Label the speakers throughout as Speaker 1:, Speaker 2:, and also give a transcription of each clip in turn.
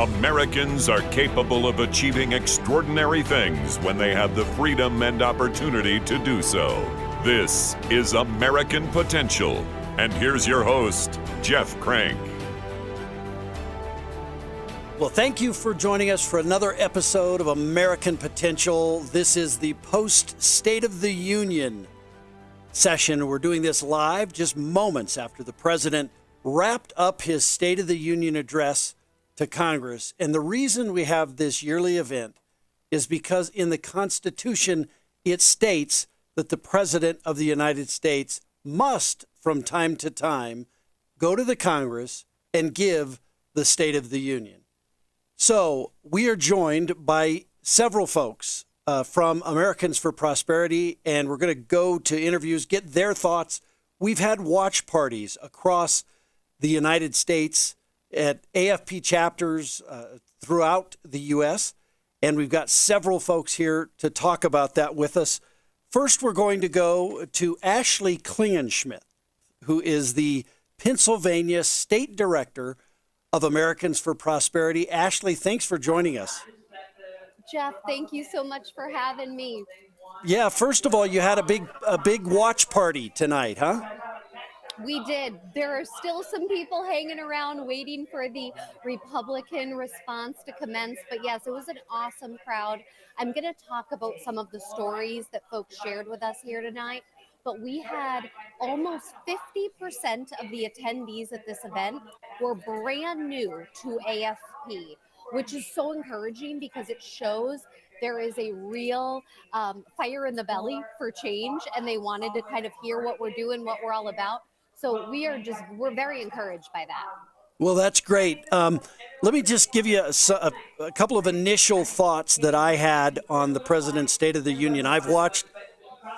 Speaker 1: Americans are capable of achieving extraordinary things when they have the freedom and opportunity to do so. This is American Potential. And here's your host, Jeff Crank.
Speaker 2: Well, thank you for joining us for another episode of American Potential. This is the post-State of the Union session. We're doing this live just moments after the president wrapped up his State of the Union address to Congress. And the reason we have this yearly event is because in the Constitution, it states that the President of the United States must, from time to time, go to the Congress and give the State of the Union. So we are joined by several folks from Americans for Prosperity, and we're going to go to interviews, get their thoughts. We've had watch parties across the United States at AFP chapters throughout the U.S., and we've got several folks here to talk about that with us. First, we're going to go to Ashley Klingenschmidt, who is the Pennsylvania State Director of Americans for Prosperity. Ashley, thanks for joining us.
Speaker 3: Jeff, thank you so much for having me.
Speaker 2: Yeah, first of all, you had a big watch party tonight, huh?
Speaker 3: We did. There are still some people hanging around waiting for the Republican response to commence. But yes, it was an awesome crowd. I'm going to talk about some of the stories that folks shared with us here tonight. But we had almost 50% of the attendees at this event were brand new to AFP, which is so encouraging because it shows there is a real fire in the belly for change, and they wanted to kind of hear what we're doing, what we're all about. So we're very encouraged by that.
Speaker 2: Well, that's great. Let me just give you a couple of initial thoughts that I had on the President's State of the Union. I've watched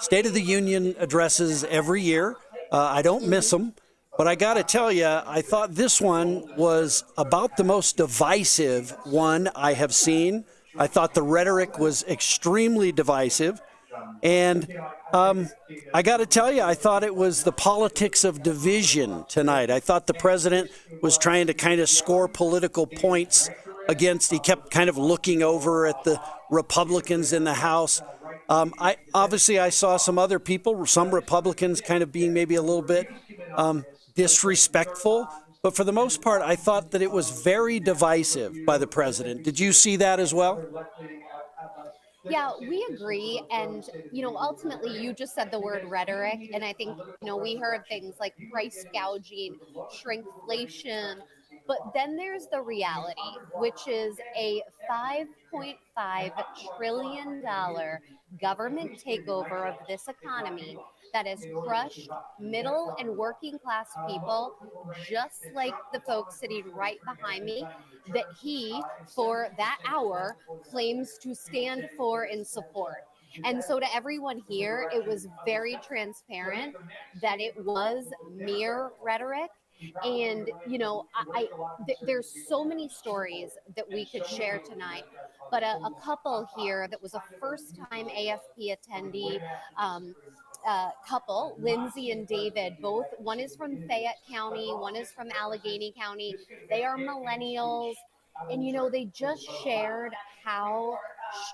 Speaker 2: State of the Union addresses every year. I don't miss them. But I got to tell you, I thought this one was about the most divisive one I have seen. I thought the rhetoric was extremely divisive. And I got to tell you, I thought it was the politics of division tonight. I thought the president was trying to kind of score political points he kept kind of looking over at the Republicans in the House. I saw some other people, some Republicans kind of being maybe a little bit disrespectful. But for the most part, I thought that it was very divisive by the president. Did you see that as well?
Speaker 3: Yeah, we agree. And, ultimately, you just said the word rhetoric. And I think, we heard things like price gouging, shrinkflation. But then there's the reality, which is a $5.5 trillion government takeover of this economy that has crushed middle and working class people, just like the folks sitting right behind me, that he, for that hour, claims to stand for and support. And so to everyone here, it was very transparent that it was mere rhetoric. And, there's so many stories that we could share tonight, but a couple here that was a first-time AFP attendee couple, Lindsay and David, both. One is from Fayette County, one is from Allegheny County. They are millennials. And, they just shared how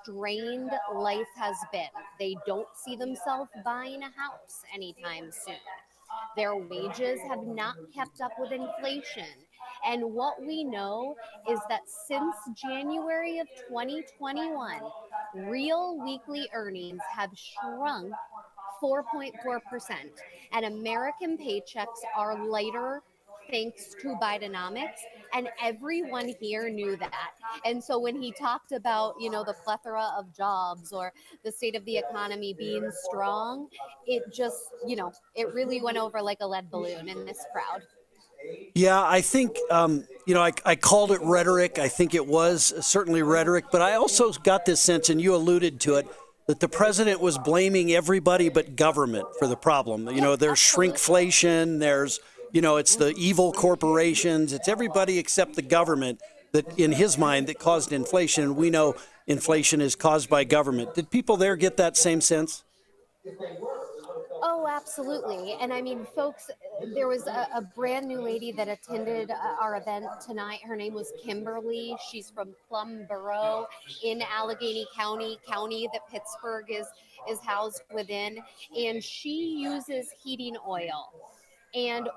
Speaker 3: strained life has been. They don't see themselves buying a house anytime soon. Their wages have not kept up with inflation. And what we know is that since January of 2021, real weekly earnings have shrunk 4.4%. And American paychecks are lighter thanks to Bidenomics, and everyone here knew that. And so when he talked about, the plethora of jobs or the state of the economy being strong, it just, it really went over like a lead balloon in this crowd.
Speaker 2: Yeah, I think, I called it rhetoric. I think it was certainly rhetoric, but I also got this sense, and you alluded to it, that the president was blaming everybody but government for the problem. There's shrinkflation, there's it's the evil corporations. It's everybody except the government that, in his mind, that caused inflation. And we know inflation is caused by government. Did people there get that same sense?
Speaker 3: Oh, absolutely. And I mean, folks, there was a brand new lady that attended our event tonight. Her name was Kimberly. She's from Plum Borough in Allegheny County that Pittsburgh is housed within. And she uses heating oil. And,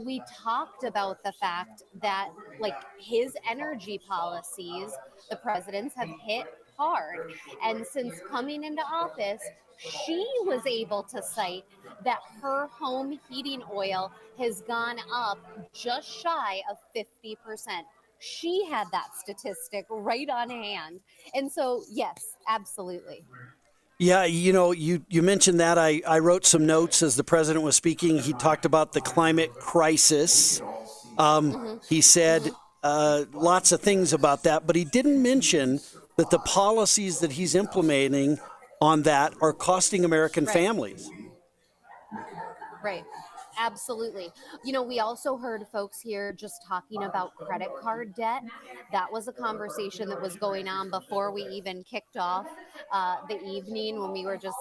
Speaker 3: we talked about the fact that, like, his energy policies, the president's have hit hard. And since coming into office, she was able to cite that her home heating oil has gone up just shy of 50%. She had that statistic right on hand. And so, yes, absolutely.
Speaker 2: Yeah, you mentioned that. I wrote some notes as the president was speaking. He talked about the climate crisis. He said lots of things about that, but he didn't mention that the policies that he's implementing on that are costing American families.
Speaker 3: Right. Absolutely. We also heard folks here just talking about credit card debt. That was a conversation that was going on before we even kicked off the evening, when we were just,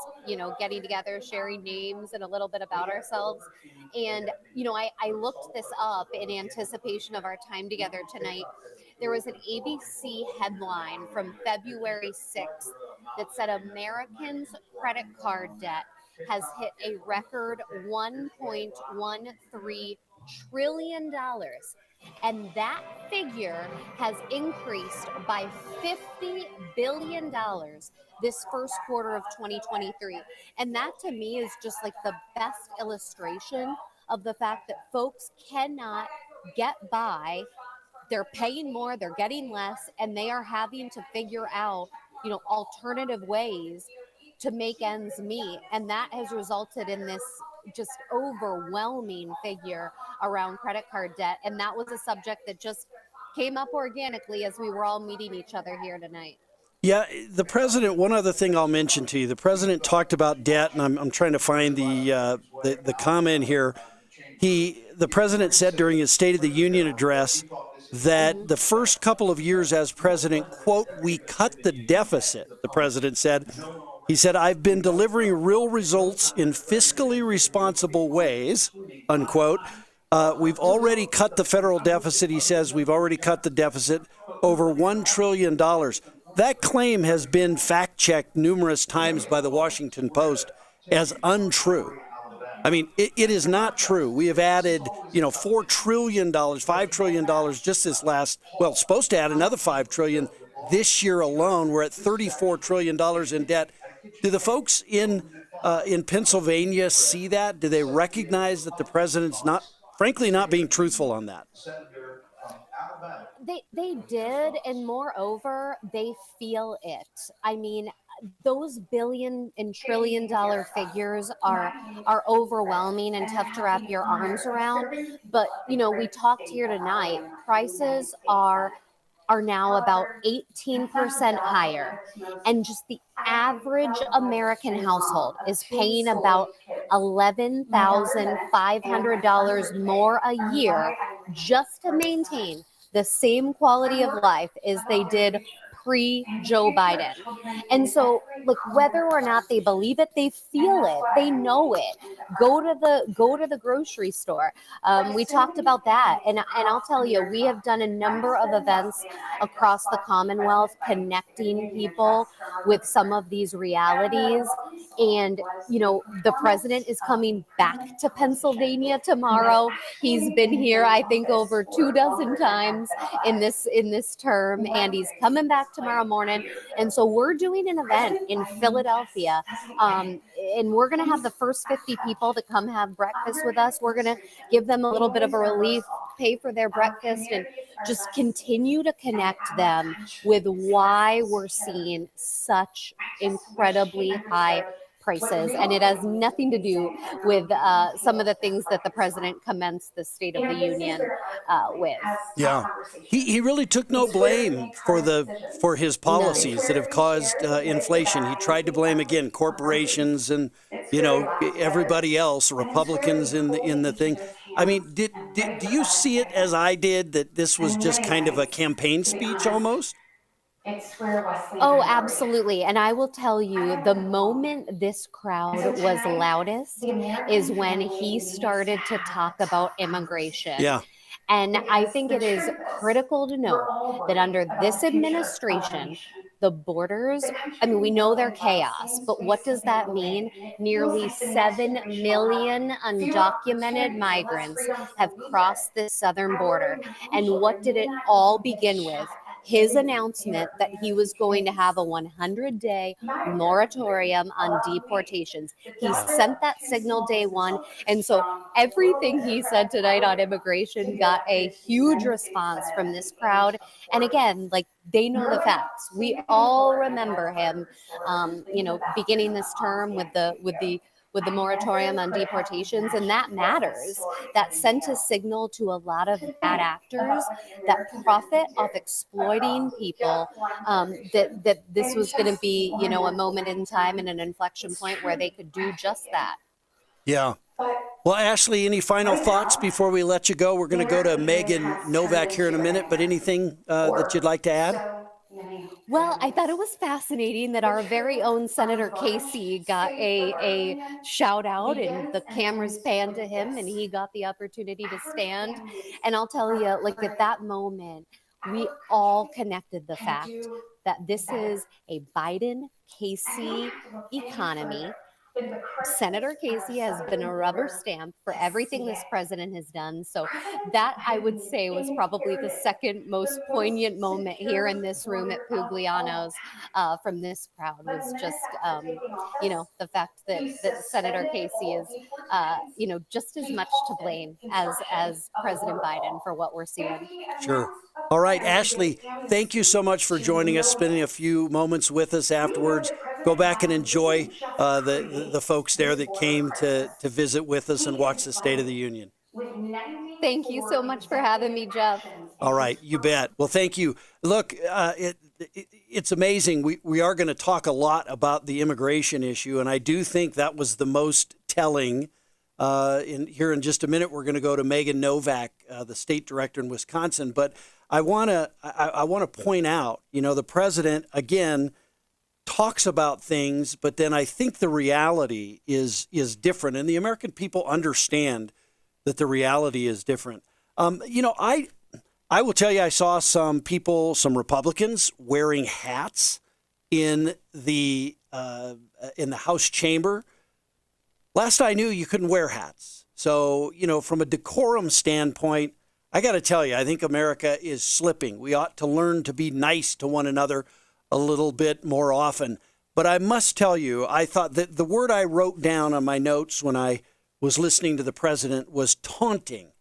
Speaker 3: getting together, sharing names and a little bit about ourselves. And, I looked this up in anticipation of our time together tonight. There was an ABC headline from February 6th that said Americans' credit card debt has hit a record $1.13 trillion. And that figure has increased by $50 billion this first quarter of 2023. And that, to me, is just like the best illustration of the fact that folks cannot get by. They're paying more, they're getting less, and they are having to figure out, alternative ways to make ends meet. And that has resulted in this just overwhelming figure around credit card debt. And that was a subject that just came up organically as we were all meeting each other here tonight.
Speaker 2: Yeah, the president, one other thing I'll mention to you, the president talked about debt, and I'm trying to find the comment here. The president said during his State of the Union address that the first couple of years as president, quote, we cut the deficit, the president said. He said, I've been delivering real results in fiscally responsible ways, unquote. We've already cut the federal deficit, he says. We've already cut the deficit over $1 trillion. That claim has been fact-checked numerous times by the Washington Post as untrue. I mean, it is not true. We have added, $4 trillion, $5 trillion just this it's supposed to add another $5 trillion this year alone. We're at $34 trillion in debt. Do the folks in Pennsylvania see that? Do they recognize that the president's frankly not being truthful on that?
Speaker 3: They did, and moreover, they feel it. I mean, those billion and trillion dollar figures are overwhelming and tough to wrap your arms around. But, we talked here tonight, prices are now about 18% higher. And just the average American household is paying about $11,500 more a year just to maintain the same quality of life as they did pre-Joe Biden. And so, whether or not they believe it, they feel it, they know it. Go to the grocery store. We talked about that, and I'll tell you, we have done a number of events across the Commonwealth connecting people with some of these realities. And the president is coming back to Pennsylvania tomorrow. He's been here, I think, over 24 times in this term, and he's coming back tomorrow morning. And so we're doing an event in Philadelphia, and we're going to have the first 50 people to come have breakfast with us. We're going to give them a little bit of a relief, pay for their breakfast, and just continue to connect them with why we're seeing such incredibly high prices. And it has nothing to do with some of the things that the president commenced the State of the Union with.
Speaker 2: Yeah, he really took no blame for his policies that have caused inflation. He tried to blame, again, corporations and everybody else, Republicans in the thing. I mean, do you see it as I did, that this was just kind of a campaign speech almost?
Speaker 3: Oh, absolutely. And I will tell you, the moment this crowd was loudest is when he started to talk about immigration.
Speaker 2: Yeah.
Speaker 3: And I think it is critical to note that under this administration, the borders, I mean, we know they're chaos, but what does that mean? Nearly 7 million undocumented migrants have crossed the southern border. And what did it all begin with? His announcement that he was going to have a 100-day moratorium on deportations. He sent that signal day one. And so everything he said tonight on immigration got a huge response from this crowd. And again, like, they know the facts. We all remember him, beginning this term with the moratorium on deportations, and that matters. That sent a signal to a lot of bad actors that profit off exploiting people, that this was going to be, a moment in time and an inflection point where they could do just that.
Speaker 2: Yeah. Well, Ashley, any final thoughts before we let you go? We're going to go to Megan Novak here in a minute, but anything that you'd like to add?
Speaker 3: Well, I thought it was fascinating that our very own Senator Casey got a shout out, and the cameras panned to him and he got the opportunity to stand. And I'll tell you, like, at that moment, we all connected the fact that this is a Biden-Casey economy. Senator Casey has been a rubber stamp for everything this president has done. So that, I would say, was probably the second most poignant moment here in this room at Pugliano's from this crowd, was just, the fact that Senator Casey is, just as much to blame as President Biden for what we're seeing.
Speaker 2: Sure. All right, Ashley, thank you so much for joining us, spending a few moments with us afterwards. Go back and enjoy the folks there that came to visit with us and watch the State of the Union.
Speaker 3: Thank you so much for having me, Jeff.
Speaker 2: All right, you bet. Well, thank you. Look, it's amazing. We are going to talk a lot about the immigration issue, and I do think that was the most telling. Here in just a minute, we're going to go to Megan Novak, the state director in Wisconsin. But I want to point out, the president, again, talks about things, but then I think the reality is different, and the American people understand that the reality is different. I will tell you, I saw some people, some Republicans, wearing hats in the House chamber. Last I knew, you couldn't wear hats. So, from a decorum standpoint, I got to tell you, I think America is slipping. We ought to learn to be nice to one another a little bit more often. But I must tell you, I thought that the word I wrote down on my notes when I was listening to the president was taunting.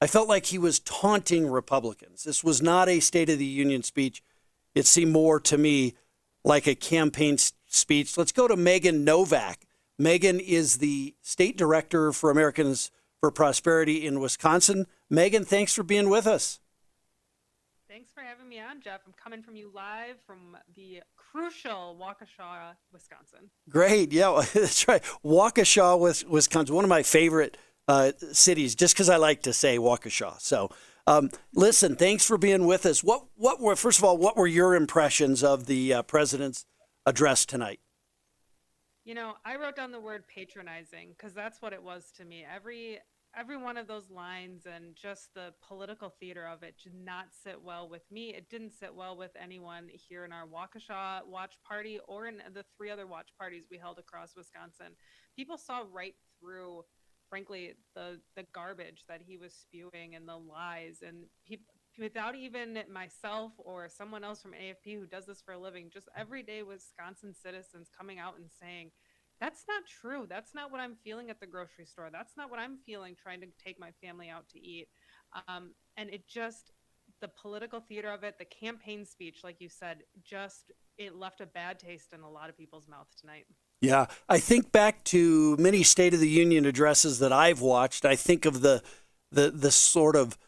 Speaker 2: I felt like he was taunting Republicans. This was not a State of the Union speech. It seemed more to me like a campaign speech. Let's go to Megan Novak. Megan is the state director for Americans for Prosperity in Wisconsin. Megan, thanks for being with us.
Speaker 4: Thanks for having me on, Jeff. I'm coming from you live from the crucial Waukesha, Wisconsin.
Speaker 2: Great. Yeah, that's right. Waukesha, Wisconsin, one of my favorite cities, just because I like to say Waukesha. So, listen, thanks for being with us. First of all, what were your impressions of the president's address tonight?
Speaker 4: I wrote down the word patronizing because that's what it was to me. Every one of those lines and just the political theater of it did not sit well with me. It didn't sit well with anyone here in our Waukesha watch party or in the 3 other watch parties we held across Wisconsin. People saw right through, frankly, the garbage that he was spewing and the lies, and without even myself or someone else from AFP who does this for a living, just everyday Wisconsin citizens coming out and saying, that's not true. That's not what I'm feeling at the grocery store. That's not what I'm feeling trying to take my family out to eat. And it just, the political theater of it, the campaign speech, like you said, it left a bad taste in a lot of people's mouths tonight.
Speaker 2: Yeah, I think back to many State of the Union addresses that I've watched. I think of the sort of,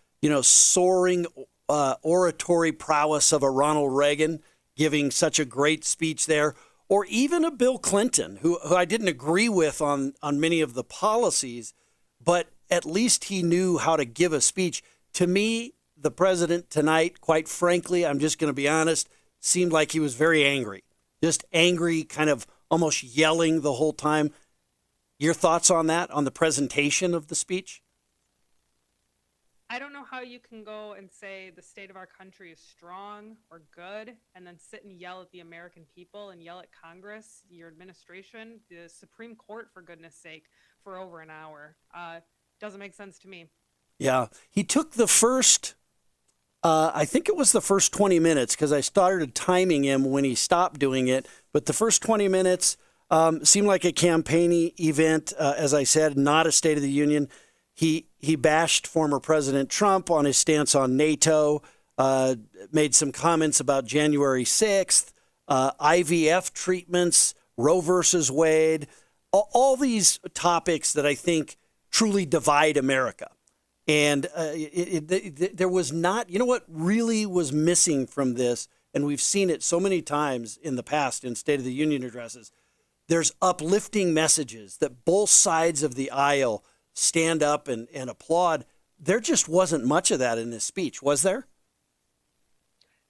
Speaker 2: soaring oratory prowess of a Ronald Reagan giving such a great speech there, or even a Bill Clinton, who I didn't agree with on many of the policies, but at least he knew how to give a speech. To me, the president tonight, quite frankly, I'm just going to be honest, seemed like he was very angry, just angry, kind of almost yelling the whole time. Your thoughts on that, on the presentation of the speech?
Speaker 4: I don't know how you can go and say the state of our country is strong or good and then sit and yell at the American people and yell at Congress, your administration, the Supreme Court, for goodness sake, for over an hour. Doesn't make sense to me.
Speaker 2: Yeah. He took the first, I think it was the first 20 minutes because I started timing him when he stopped doing it. But the first 20 minutes seemed like a campaigning event, as I said, not a State of the Union. He bashed former President Trump on his stance on NATO, made some comments about January 6th, IVF treatments, Roe versus Wade, all these topics that I think truly divide America. And there was not, you know what really was missing from this, and we've seen it so many times in the past in State of the Union addresses, there's uplifting messages that both sides of the aisle stand up and applaud. There just wasn't much of that in this speech, was there?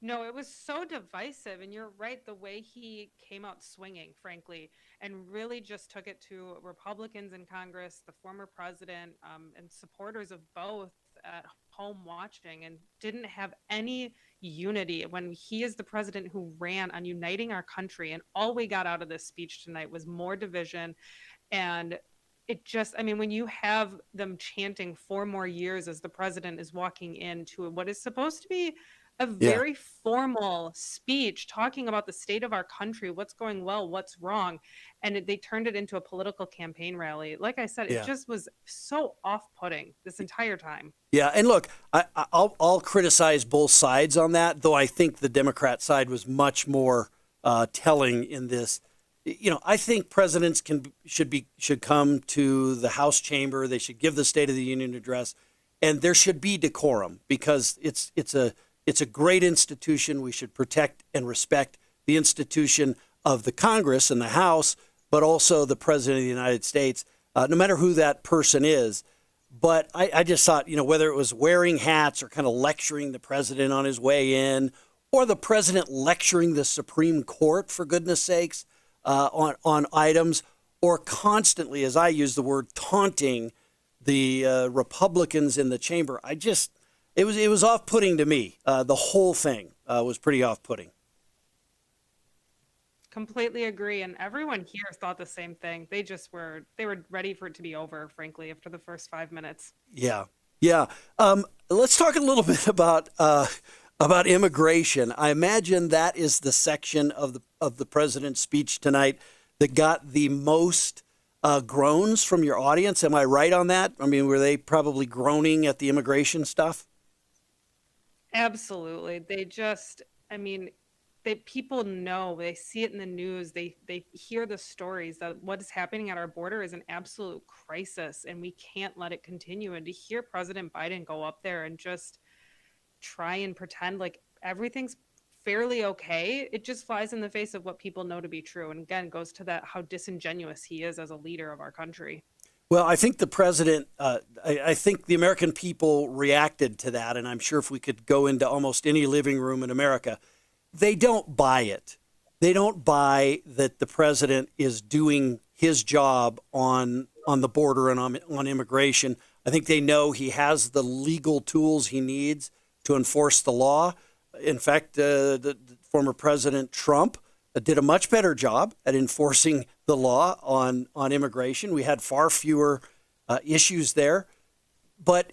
Speaker 4: No, it was so divisive. And you're right, the way he came out swinging, frankly, and really just took it to Republicans in Congress, the former president, and supporters of both at home watching, and didn't have any unity when he is the president who ran on uniting our country. And all we got out of this speech tonight was more division. And it just, I mean, when you have them chanting 4 more years as the president is walking into what is supposed to be a very formal speech talking about the state of our country, what's going well, what's wrong, and they turned it into a political campaign rally. Like I said, it just was so off-putting this entire time.
Speaker 2: Yeah, and look, I'll criticize both sides on that, though I think the Democrat side was much more telling in this. You know, I think presidents should come to the House chamber. They should give the State of the Union address, and there should be decorum because it's a great institution. We should protect and respect the institution of the Congress and the House, but also the President of the United States, no matter who that person is. But I just thought, you know, whether it was wearing hats or kind of lecturing the president on his way in, or the president lecturing the Supreme Court, for goodness sakes, on items, or constantly, as I use the word, taunting the Republicans in the chamber. It was off-putting to me. The whole thing was pretty off-putting.
Speaker 4: Completely agree, and everyone here thought the same thing. They were ready for it to be over, frankly, after the first 5 minutes.
Speaker 2: Yeah. Let's talk a little bit about immigration. I imagine that is the section of the president's speech tonight that got the most groans from your audience. Am I right on that? I mean, were they probably groaning at the immigration stuff?
Speaker 4: Absolutely. People know, they see it in the news, they hear the stories that what is happening at our border is an absolute crisis and we can't let it continue. And to hear President Biden go up there and just try and pretend like everything's fairly okay, it just flies in the face of what people know to be true. And again, goes to that how disingenuous he is as a leader of our country.
Speaker 2: Well, I think the president, I think the American people reacted to that. And I'm sure if we could go into almost any living room in America, they don't buy it. They don't buy that the president is doing his job on the border and on immigration. I think they know he has the legal tools he needs to enforce the law. In fact, the former President Trump did a much better job at enforcing the law on immigration. We had far fewer issues there. But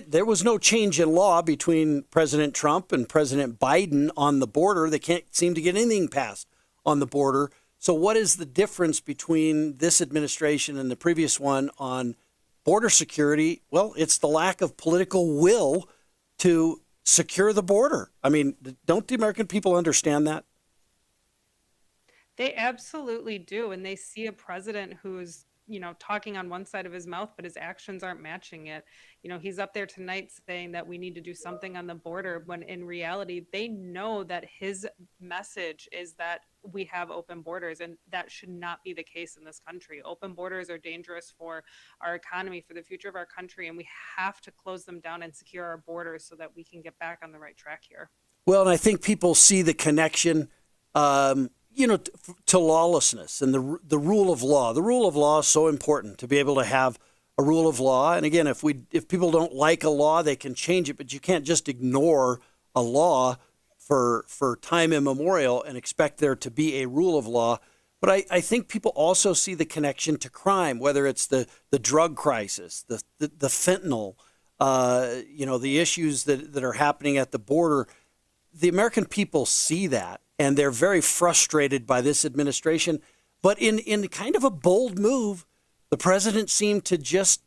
Speaker 2: there was no change in law between President Trump and President Biden on the border. They can't seem to get anything passed on the border. So what is the difference between this administration and the previous one on border security? Well, it's the lack of political will to secure the border. I mean, don't the American people understand that?
Speaker 4: They absolutely do. And they see a president who's, talking on one side of his mouth, but his actions aren't matching it. He's up there tonight saying that we need to do something on the border, when in reality, they know that his message is that we have open borders, and that should not be the case in this country. Open borders are dangerous for our economy, for the future of our country, and we have to close them down and secure our borders so that we can get back on the right track here.
Speaker 2: Well, and I think people see the connection, to lawlessness and the rule of law. The rule of law is so important to be able to have a rule of law. And again, if people don't like a law, they can change it, but you can't just ignore a law for time immemorial and expect there to be a rule of law. But I think people also see the connection to crime, whether it's the drug crisis, the fentanyl, the issues that are happening at the border. The American people see that, and they're very frustrated by this administration. But in kind of a bold move, the president seemed to just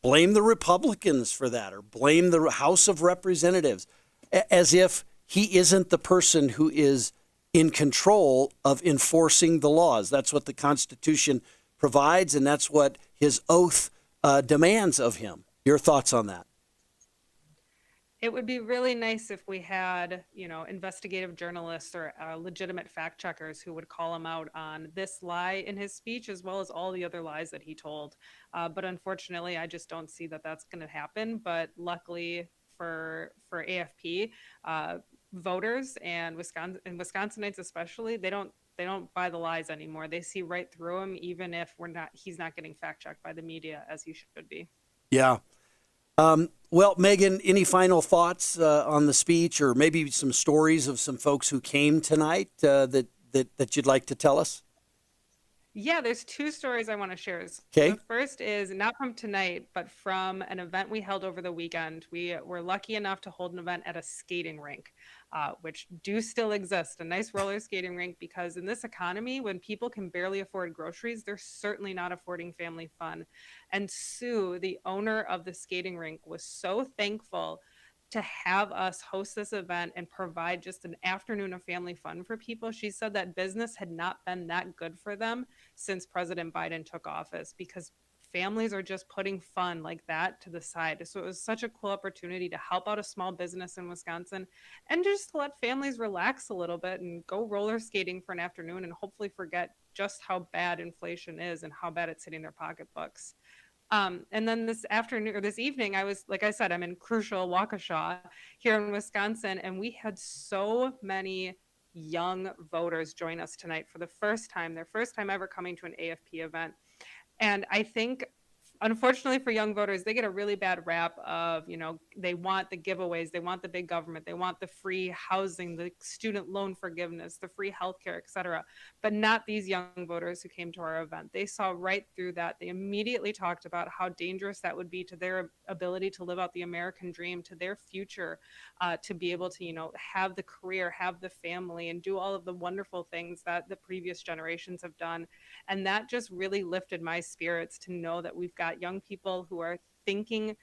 Speaker 2: blame the Republicans for that, or blame the House of Representatives, as if he isn't the person who is in control of enforcing the laws. That's what the Constitution provides, and that's what his oath demands of him. Your thoughts on that?
Speaker 4: It would be really nice if we had, investigative journalists or legitimate fact checkers who would call him out on this lie in his speech, as well as all the other lies that he told. But unfortunately, I just don't see that that's going to happen. But luckily for AFP, voters and Wisconsinites especially, they don't buy the lies anymore. They see right through him, even if he's not getting fact checked by the media as he should be.
Speaker 2: Yeah. Well, Megan, any final thoughts on the speech, or maybe some stories of some folks who came tonight that you'd like to tell us?
Speaker 4: Yeah, there's two stories I want to share.
Speaker 2: Okay.
Speaker 4: The first is not from tonight, but from an event we held over the weekend. We were lucky enough to hold an event at a skating rink, which do still exist, a nice roller skating rink, because in this economy, when people can barely afford groceries, they're certainly not affording family fun. And Sue, the owner of the skating rink, was so thankful to have us host this event and provide just an afternoon of family fun for people. She said that business had not been that good for them since President Biden took office, because families are just putting fun like that to the side. So it was such a cool opportunity to help out a small business in Wisconsin and just to let families relax a little bit and go roller skating for an afternoon and hopefully forget just how bad inflation is and how bad it's hitting their pocketbooks. And then this evening, I'm in crucial Waukesha here in Wisconsin, and we had so many young voters join us tonight for the first time, their first time ever coming to an AFP event. And I think, unfortunately for young voters, they get a really bad rap of, they want the giveaways, they want the big government, they want the free housing, the student loan forgiveness, the free healthcare, et cetera, but not these young voters who came to our event. They saw right through that. They immediately talked about how dangerous that would be to their ability to live out the American dream, to their future, to be able to, have the career, have the family, and do all of the wonderful things that the previous generations have done. And that just really lifted my spirits to know that we've got young people who are thinking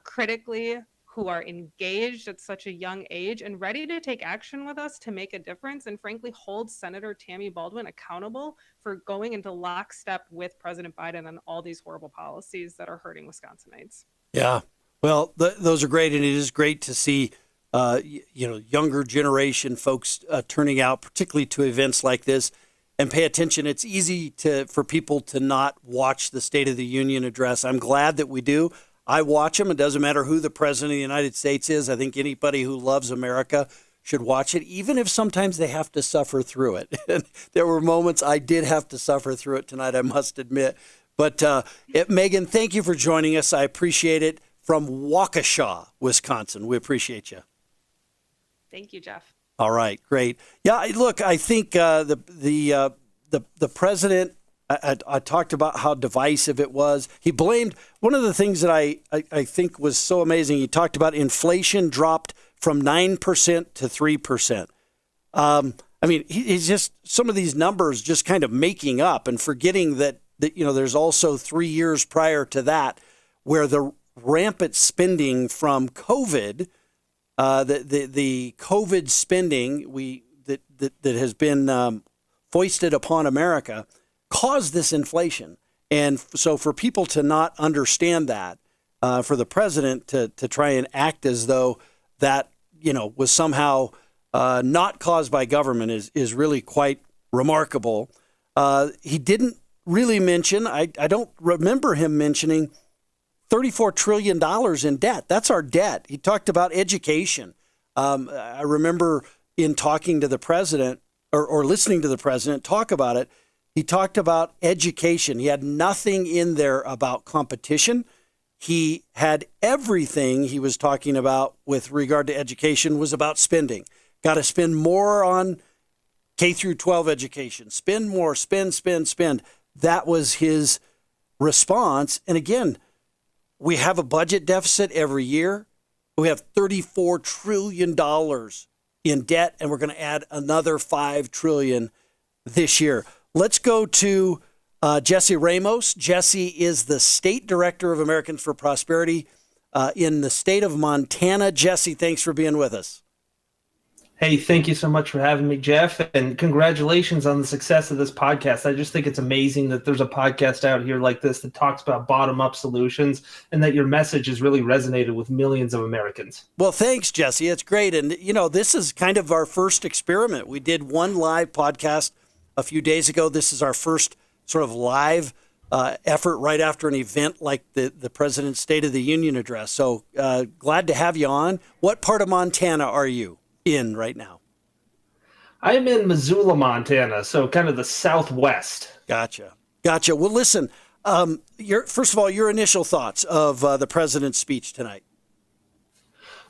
Speaker 4: critically, who are engaged at such a young age and ready to take action with us to make a difference, and frankly hold Senator Tammy Baldwin accountable for going into lockstep with President Biden on all these horrible policies that are hurting Wisconsinites.
Speaker 2: Yeah, well, those are great, and it is great to see younger generation folks turning out, particularly to events like this, and pay attention. It's easy for people to not watch the State of the Union address. I'm glad that we do. I watch them. It doesn't matter who the president of the United States is. I think anybody who loves America should watch it, even if sometimes they have to suffer through it. And there were moments I did have to suffer through it tonight, I must admit. But Megan, thank you for joining us. I appreciate it. From Waukesha, Wisconsin. We appreciate you.
Speaker 4: Thank you, Jeff.
Speaker 2: All right, great. Yeah, look, I think the president, I talked about how divisive it was. He blamed, one of the things that I think was so amazing, he talked about inflation dropped from 9% to 3%. He's just, some of these numbers just kind of making up and forgetting that there's also 3 years prior to that where the rampant spending from COVID, the COVID spending that has been foisted upon America caused this inflation. And so for people to not understand that, for the president to try and act as though that, was somehow not caused by government is really quite remarkable. He didn't really mention, I don't remember him mentioning $34 trillion in debt. That's our debt. He talked about education. I remember in talking to the president or listening to the president talk about it, he talked about education. He had nothing in there about competition. He had everything he was talking about with regard to education was about spending. Got to spend more on K through 12 education. Spend more, spend. That was his response. And again, we have a budget deficit every year. We have $34 trillion in debt, and we're going to add another $5 trillion this year. Let's go to Jesse Ramos. Jesse is the State Director of Americans for Prosperity in the state of Montana. Jesse, thanks for being with us.
Speaker 5: Hey, thank you so much for having me, Jeff, and congratulations on the success of this podcast. I just think it's amazing that there's a podcast out here like this that talks about bottom-up solutions and that your message has really resonated with millions of Americans.
Speaker 2: Well, thanks, Jesse. It's great. And, you know, this is kind of our first experiment. We did one live podcast a few days ago. This is our first sort of live effort right after an event like the President's State of the Union address. So glad to have you on. What part of Montana are you in right now?
Speaker 5: I'm in Missoula, Montana, so kind of the southwest.
Speaker 2: Gotcha. Well, listen, first of all, your initial thoughts of the president's speech tonight.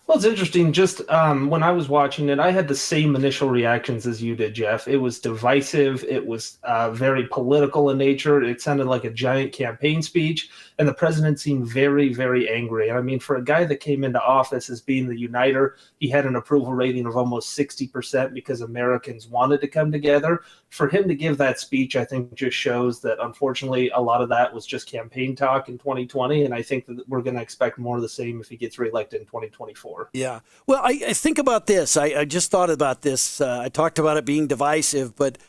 Speaker 5: Well, it's interesting. Just when I was watching it, I had the same initial reactions as you did, Jeff. It was divisive. It was very political in nature. It sounded like a giant campaign speech. And the president seemed very, very angry. And I mean, for a guy that came into office as being the uniter, he had an approval rating of almost 60% because Americans wanted to come together. For him to give that speech, I think just shows that, unfortunately, a lot of that was just campaign talk in 2020. And I think that we're going to expect more of the same if he gets reelected in 2024.
Speaker 2: Yeah. Well, I think about this. I just thought about this. I talked about it being divisive, but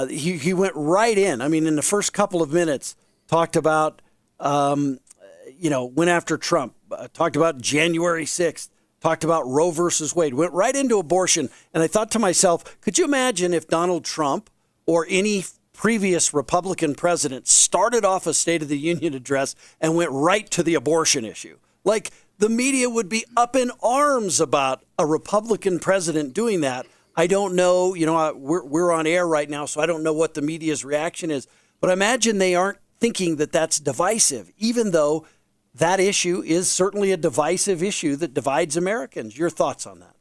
Speaker 2: he went right in. I mean, in the first couple of minutes, talked about, went after Trump, talked about January 6th, talked about Roe versus Wade, went right into abortion. And I thought to myself, could you imagine if Donald Trump or any previous Republican president started off a State of the Union address and went right to the abortion issue? Like, the media would be up in arms about a Republican president doing that. I don't know, we're on air right now, so I don't know what the media's reaction is. But I imagine they aren't thinking that that's divisive, even though that issue is certainly a divisive issue that divides Americans. Your thoughts on that?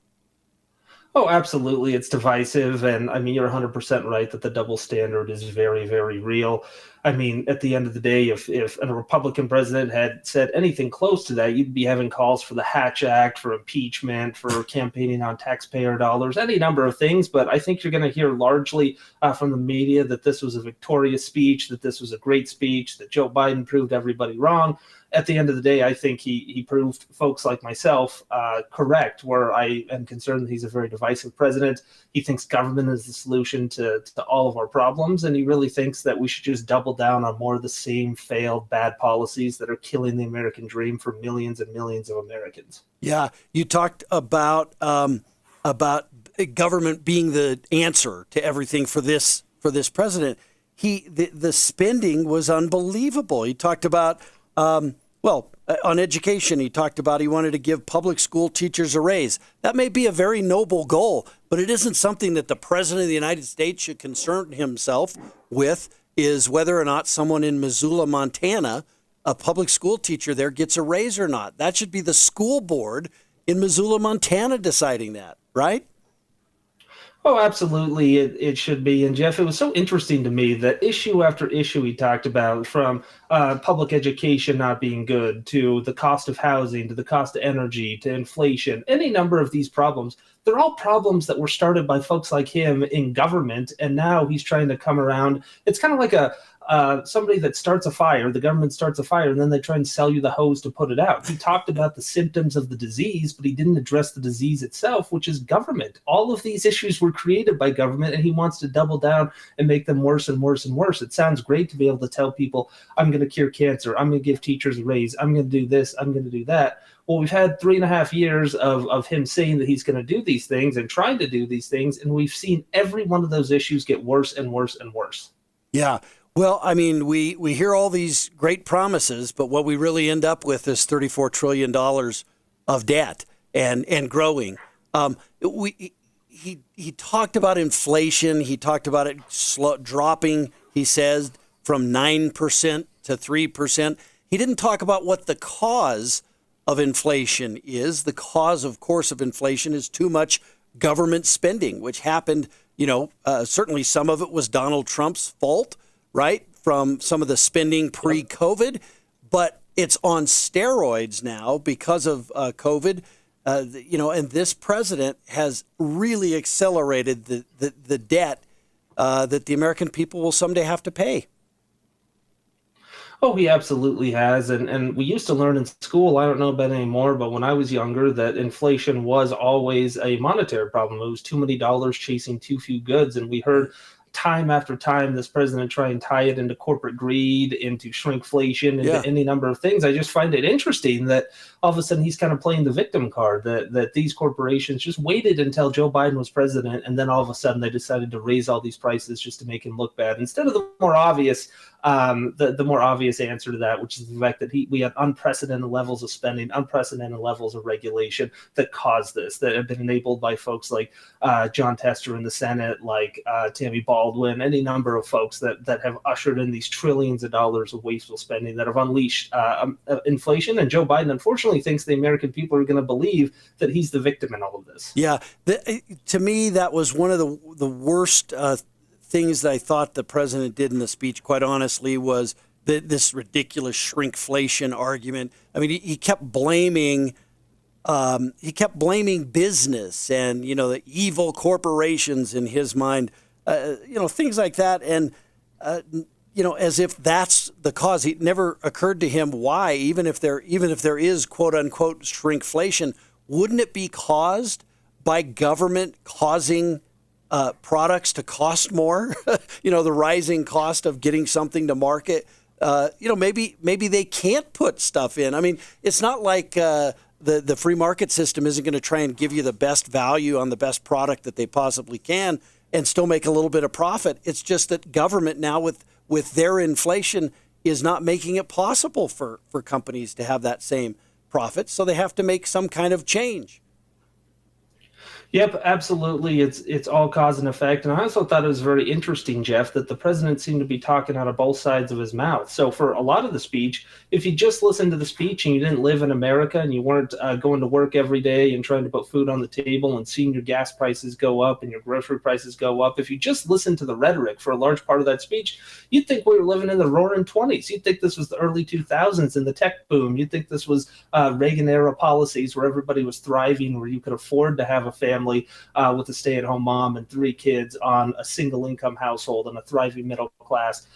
Speaker 5: Oh, absolutely. It's divisive. And I mean, you're 100% right that the double standard is very, very real. I mean, at the end of the day, if a Republican president had said anything close to that, you'd be having calls for the Hatch Act, for impeachment, for campaigning on taxpayer dollars, any number of things. But I think you're going to hear largely from the media that this was a victorious speech, that this was a great speech, that Joe Biden proved everybody wrong. At the end of the day, I think he proved folks like myself correct, where I am concerned that he's a very divisive president. He thinks government is the solution to all of our problems, and he really thinks that we should just double down on more of the same failed bad policies that are killing the American dream for millions and millions of Americans.
Speaker 2: Yeah, you talked about government being the answer to everything for this president. The spending was unbelievable. He talked about on education, he talked about he wanted to give public school teachers a raise. That may be a very noble goal, but it isn't something that the president of the United States should concern himself with, is whether or not someone in Missoula, Montana, a public school teacher there, gets a raise or not. That should be the school board in Missoula, Montana deciding that, right?
Speaker 5: Oh, absolutely. It should be. And Jeff, it was so interesting to me that issue after issue he talked about, from public education not being good to the cost of housing, to the cost of energy, to inflation, any number of these problems. They're all problems that were started by folks like him in government. And now he's trying to come around. It's kind of like somebody that starts a fire, the government starts a fire, and then they try and sell you the hose to put it out. He talked about the symptoms of the disease, but he didn't address the disease itself, which is government. All of these issues were created by government, and he wants to double down and make them worse and worse and worse. It sounds great to be able to tell people, I'm going to cure cancer, I'm going to give teachers a raise, I'm going to do this, I'm going to do that. Well, we've had 3.5 years of him saying that he's going to do these things and trying to do these things, and we've seen every one of those issues get worse and worse and worse.
Speaker 2: Yeah. Well, I mean, we hear all these great promises, but what we really end up with is $34 trillion of debt and growing. He talked about inflation. He talked about it dropping, he says, from 9% to 3%. He didn't talk about what the cause of inflation is. The cause, of course, of inflation is too much government spending, which happened, certainly some of it was Donald Trump's fault, right, from some of the spending pre-COVID, but it's on steroids now because of COVID. And this president has really accelerated the debt that the American people will someday have to pay.
Speaker 5: Oh, he absolutely has. And we used to learn in school, I don't know about anymore, but when I was younger, that inflation was always a monetary problem. It was too many dollars chasing too few goods. And we heard time after time this president try and tie it into corporate greed, into shrinkflation, into any number of things. I just find it interesting that all of a sudden he's kind of playing the victim card, that these corporations just waited until Joe Biden was president, and then all of a sudden they decided to raise all these prices just to make him look bad, instead of the more obvious the more obvious answer to that, which is the fact that we had unprecedented levels of spending, unprecedented levels of regulation that caused this, that have been enabled by folks like John Tester in the Senate, like Tammy Baldwin, any number of folks that have ushered in these trillions of dollars of wasteful spending that have unleashed inflation. And Joe Biden, unfortunately, thinks the American people are going to believe that he's the victim in all of this.
Speaker 2: Yeah. To me, that was one of the worst things that I thought the president did in the speech, quite honestly, was this ridiculous shrinkflation argument. I mean, he kept blaming business and, the evil corporations in his mind, things like that. And, as if that's the cause. It never occurred to him why, even if there is quote unquote shrinkflation, wouldn't it be caused by government causing products to cost more? The rising cost of getting something to market. Maybe they can't put stuff in. I mean, it's not like the free market system isn't going to try and give you the best value on the best product that they possibly can and still make a little bit of profit. It's just that government now with their inflation is not making it possible for companies to have that same profit. So they have to make some kind of change.
Speaker 5: Yep, absolutely. It's all cause and effect. And I also thought it was very interesting, Jeff, that the president seemed to be talking out of both sides of his mouth. So for a lot of the speech, if you just listened to the speech and you didn't live in America and you weren't going to work every day and trying to put food on the table and seeing your gas prices go up and your grocery prices go up, if you just listened to the rhetoric for a large part of that speech, you'd think we were living in the roaring 20s. You'd think this was the early 2000s and the tech boom. You'd think this was Reagan-era policies where everybody was thriving, where you could afford to have a family with a stay-at-home mom and 3 kids on a single-income household and a thriving middle class.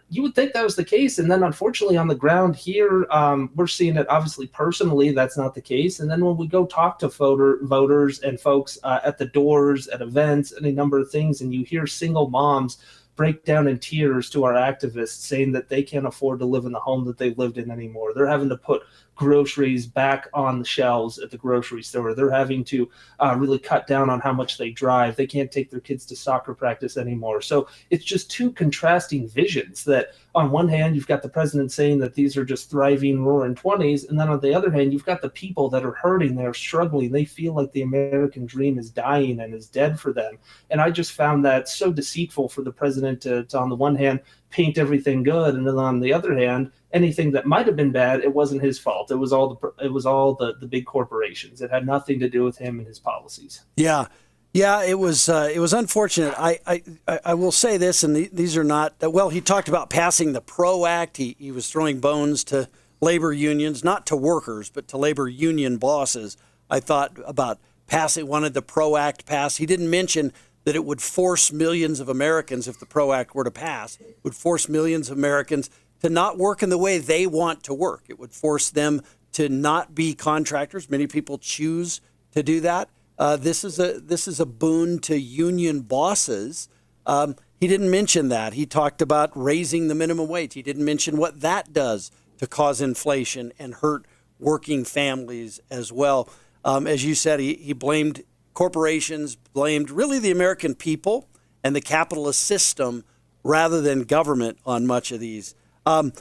Speaker 5: You would think that was the case. And then unfortunately on the ground here, we're seeing it obviously personally, that's not the case. And then when we go talk to voters and folks at the doors, at events, any number of things, and you hear single moms break down in tears to our activists saying that they can't afford to live in the home that they've lived in anymore. They're having to put groceries back on the shelves at the grocery store. They're having to really cut down on how much they drive. They can't take their kids to soccer practice anymore. So it's just two contrasting visions that on one hand, you've got the president saying that these are just thriving roaring 20s. And then on the other hand, you've got the people that are hurting, they're struggling. They feel like the American dream is dying and is dead for them. And I just found that so deceitful for the president to on the one hand, paint everything good. And then on the other hand, anything that might have been bad, it wasn't his fault. It was all the big corporations. It had nothing to do with him and his policies.
Speaker 2: Yeah, it was unfortunate. I will say this, and these are not well. He talked about passing the PRO Act. He was throwing bones to labor unions, not to workers, but to labor union bosses. I thought about wanted the PRO Act passed. He didn't mention that it would force millions of Americans, if the PRO Act were to pass, would force millions of Americans to not work in the way they want to work. It would force them to not be contractors. Many people choose to do that. This is a boon to union bosses. He didn't mention that. He talked about raising the minimum wage. He didn't mention what that does to cause inflation and hurt working families as well. As you said, he blamed corporations, blamed really the American people and the capitalist system rather than government on much of these. One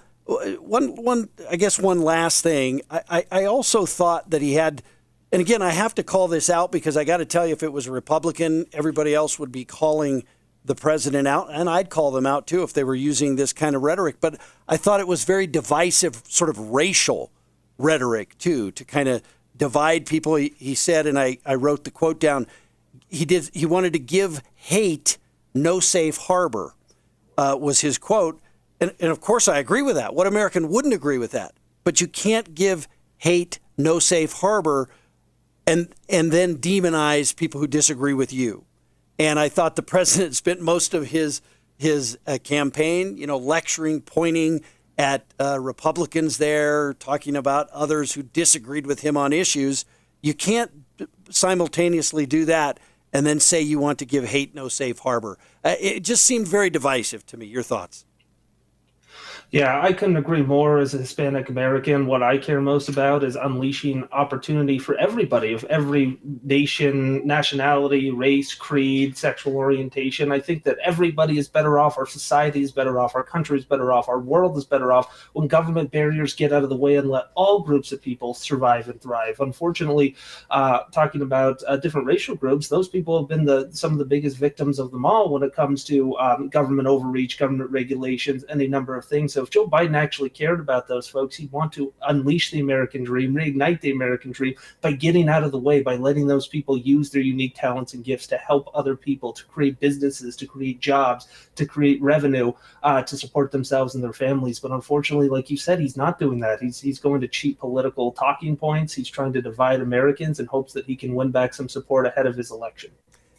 Speaker 2: last thing. I also thought that he had, And again, I have to call this out because I got to tell you, if it was a Republican, everybody else would be calling the president out, and I'd call them out too if they were using this kind of rhetoric. But I thought it was very divisive, sort of racial rhetoric too, to kind of divide people. He said, and I wrote the quote down, he wanted to give hate no safe harbor, was his quote. And of course I agree with that. What American wouldn't agree with that? But you can't give hate no safe harbor and then demonize people who disagree with you. And I thought the president spent most of his campaign, lecturing, pointing at Republicans there, talking about others who disagreed with him on issues. You can't simultaneously do that and then say you want to give hate no safe harbor. It just seemed very divisive to me. Your thoughts?
Speaker 5: Yeah, I couldn't agree more. As a Hispanic American, what I care most about is unleashing opportunity for everybody of every nation, nationality, race, creed, sexual orientation. I think that everybody is better off, our society is better off, our country is better off, our world is better off when government barriers get out of the way and let all groups of people survive and thrive. Unfortunately, talking about different racial groups, those people have been some of the biggest victims of them all when it comes to government overreach, government regulations, any number of things. So if Joe Biden actually cared about those folks, he'd want to unleash the American dream, reignite the American dream by getting out of the way, by letting those people use their unique talents and gifts to help other people, to create businesses, to create jobs, to create revenue, to support themselves and their families. But unfortunately, like you said, he's not doing that. He's going to cheap political talking points. He's trying to divide Americans in hopes that he can win back some support ahead of his election.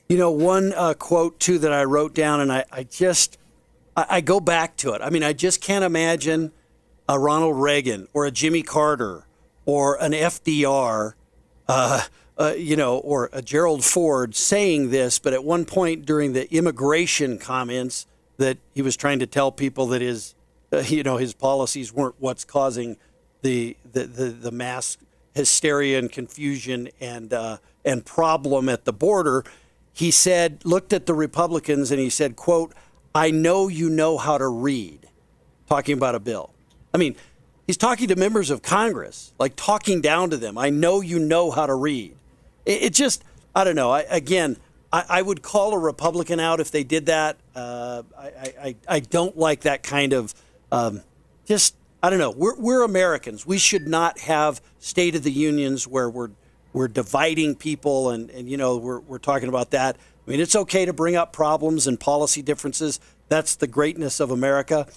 Speaker 2: One quote, too, that I wrote down, and I go back to it. I mean, I just can't imagine a Ronald Reagan or a Jimmy Carter or an FDR, or a Gerald Ford saying this, but at one point during the immigration comments that he was trying to tell people that his policies weren't what's causing the mass hysteria and confusion and problem at the border. He looked at the Republicans and he said, quote, "I know you know how to read," talking about a bill. I mean, he's talking to members of Congress, like talking down to them. I know you know how to read. It just, I don't know. I would call a Republican out if they did that. I don't like that kind of, I don't know. We're Americans. We should not have State of the Unions where we're dividing people and we're talking about that. I mean, it's okay to bring up problems and policy differences. That's the greatness of America.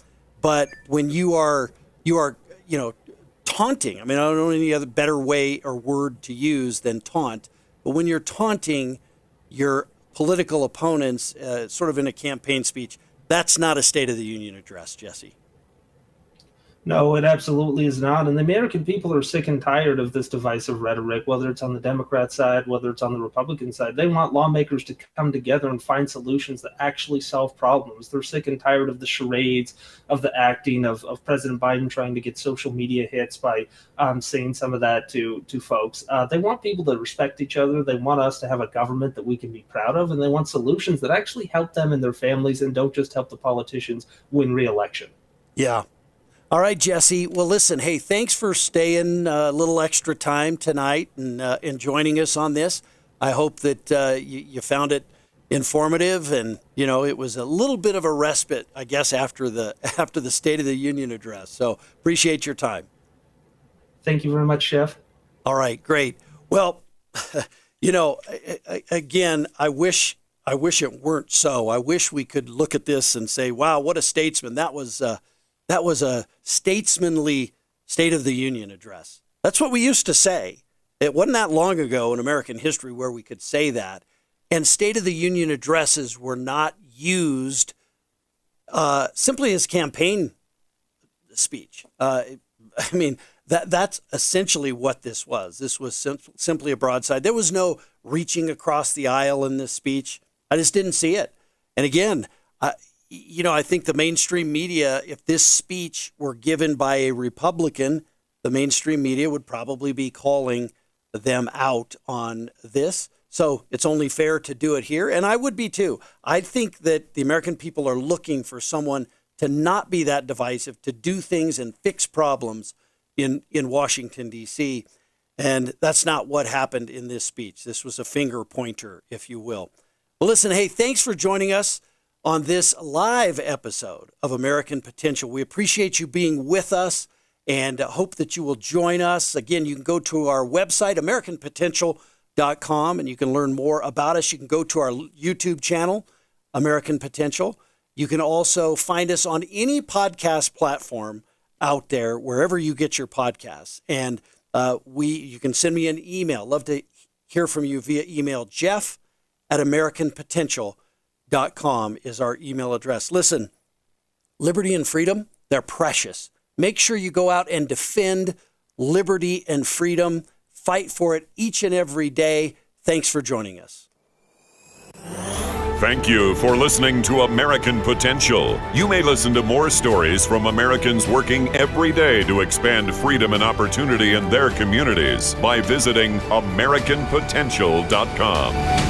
Speaker 2: But when you are taunting, I mean, I don't know any other better way or word to use than taunt. But when you're taunting your political opponents, sort of in a campaign speech, that's not a State of the Union address, Jesse.
Speaker 5: No, it absolutely is not. And the American people are sick and tired of this divisive rhetoric, whether it's on the Democrat side, whether it's on the Republican side. They want lawmakers to come together and find solutions that actually solve problems. They're sick and tired of the charades, of the acting, of President Biden trying to get social media hits by saying some of that to folks. They want people to respect each other. They want us to have a government that we can be proud of. And they want solutions that actually help them and their families and don't just help the politicians win re-election.
Speaker 2: Yeah. All right, Jesse. Well, listen, hey, thanks for staying a little extra time tonight and joining us on this. I hope that you found it informative and, it was a little bit of a respite, I guess, after the State of the Union address. So appreciate your time.
Speaker 5: Thank you very much, Chef.
Speaker 2: All right, great. Well, again, I wish it weren't so. I wish we could look at this and say, wow, what a statesman. That was a statesmanly State of the Union address. That's what we used to say. It wasn't that long ago in American history where we could say that. And State of the Union addresses were not used simply as campaign speech. That's essentially what this was. This was simply a broadside. There was no reaching across the aisle in this speech. I just didn't see it. And again, I think the mainstream media, if this speech were given by a Republican, the mainstream media would probably be calling them out on this. So it's only fair to do it here. And I would be too. I think that the American people are looking for someone to not be that divisive, to do things and fix problems in Washington, D.C. And that's not what happened in this speech. This was a finger pointer, if you will. Well, listen, hey, thanks for joining us on this live episode of American Potential. We appreciate you being with us and hope that you will join us. Again, you can go to our website, AmericanPotential.com, and you can learn more about us. You can go to our YouTube channel, American Potential. You can also find us on any podcast platform out there, wherever you get your podcasts. And you can send me an email. Love to hear from you via email. Jeff@AmericanPotential.com is our email address. Listen, liberty and freedom, they're precious. Make sure you go out and defend liberty and freedom. Fight for it each and every day. Thanks for joining us.
Speaker 1: Thank you for listening to American Potential. You may listen to more stories from Americans working every day to expand freedom and opportunity in their communities by visiting AmericanPotential.com.